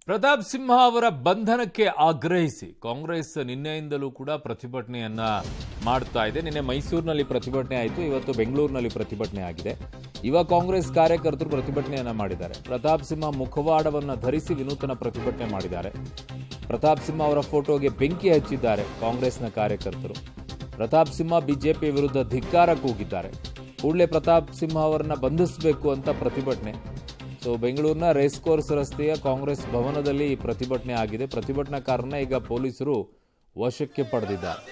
ಪ್ರತಾಪ್ ಸಿಂಹ ಅವರ ಬಂಧನಕ್ಕೆ ಆಗ್ರಹಿಸಿ ಕಾಂಗ್ರೆಸ್ ನಿನ್ನೆಯಿಂದಲೂ ಕೂಡ ಪ್ರತಿಭಟನೆಯನ್ನ ಮಾಡ್ತಾ ಇದೆ. ನಿನ್ನೆ ಮೈಸೂರಿನಲ್ಲಿ ಪ್ರತಿಭಟನೆ ಆಯಿತು, ಇವತ್ತು ಬೆಂಗಳೂರಿನಲ್ಲಿ ಪ್ರತಿಭಟನೆ ಆಗಿದೆ. ಯುವ ಕಾಂಗ್ರೆಸ್ ಕಾರ್ಯಕರ್ತರು ಪ್ರತಿಭಟನೆಯನ್ನ ಮಾಡಿದ್ದಾರೆ. ಪ್ರತಾಪ್ ಸಿಂಹ ಮುಖವಾಡವನ್ನು ಧರಿಸಿ ವಿನೂತನ ಪ್ರತಿಭಟನೆ ಮಾಡಿದ್ದಾರೆ. ಪ್ರತಾಪ್ ಸಿಂಹ ಅವರ ಫೋಟೋಗೆ ಬೆಂಕಿ ಹಚ್ಚಿದ್ದಾರೆ ಕಾಂಗ್ರೆಸ್ನ ಕಾರ್ಯಕರ್ತರು. ಪ್ರತಾಪ್ ಸಿಂಹ ಬಿಜೆಪಿ ವಿರುದ್ಧ ಧಿಕ್ಕಾರ ಕೂಗಿದ್ದಾರೆ. ಕೂಡಲೇ ಪ್ರತಾಪ್ ಸಿಂಹ ಅವರನ್ನ ಬಂಧಿಸಬೇಕು ಅಂತ ಪ್ರತಿಭಟನೆ. ಬೆಂಗಳೂರಿನ ರೇಸ್ ಕೋರ್ಸ್ ರಸ್ತೆಯ ಕಾಂಗ್ರೆಸ್ ಭವನದಲ್ಲಿ ಈ ಪ್ರತಿಭಟನೆ ಆಗಿದೆ. ಪ್ರತಿಭಟನಾಕಾರರನ್ನ ಈಗ ಪೊಲೀಸರು ವಶಕ್ಕೆ ಪಡೆದಿದ್ದಾರೆ.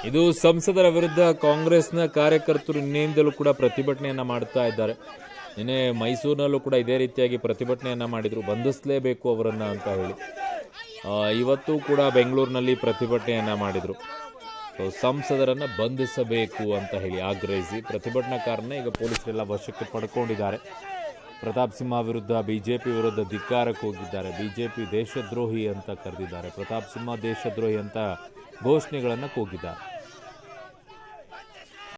ಇದು ಸಂಸದರ ವಿರುದ್ಧ ಕಾಂಗ್ರೆಸ್ನ ಕಾರ್ಯಕರ್ತರು ನಿನ್ನೆಯಿಂದಲೂ ಕೂಡ ಪ್ರತಿಭಟನೆಯನ್ನ ಮಾಡ್ತಾ ಇದ್ದಾರೆ. ನಿನ್ನೆ ಮೈಸೂರಿನಲ್ಲೂ ಕೂಡ ಇದೇ ರೀತಿಯಾಗಿ ಪ್ರತಿಭಟನೆಯನ್ನ ಮಾಡಿದ್ರು, ಬಂಧಿಸಲೇಬೇಕು ಅವರನ್ನ ಅಂತ ಹೇಳಿ. ಇವತ್ತು ಕೂಡ ಬೆಂಗಳೂರಿನಲ್ಲಿ ಪ್ರತಿಭಟನೆಯನ್ನ ಮಾಡಿದ್ರು. ಸಂಸದರನ್ನ ಬಂಧಿಸಬೇಕು ಅಂತ ಹೇಳಿ ಆಗ್ರಹಿಸಿ ಪ್ರತಿಭಟನಾಕಾರನ ಈಗ ಪೊಲೀಸರೆಲ್ಲ ವಶಕ್ಕೆ ಪಡ್ಕೊಂಡಿದ್ದಾರೆ. ಪ್ರತಾಪ್ ಸಿಂಹ ವಿರುದ್ಧ ಬಿಜೆಪಿ ವಿರುದ್ಧ ಧಿಕ್ಕಾರಕ್ಕೆ ಹೋಗಿದ್ದಾರೆ. ಬಿಜೆಪಿ ದೇಶದ್ರೋಹಿ ಅಂತ ಕರೆದಿದ್ದಾರೆ. ಪ್ರತಾಪ್ ಸಿಂಹ ದೇಶದ್ರೋಹಿ ಅಂತ ಘೋಷಣೆಗಳನ್ನು ಕೂಗಿದ್ದಾರೆ.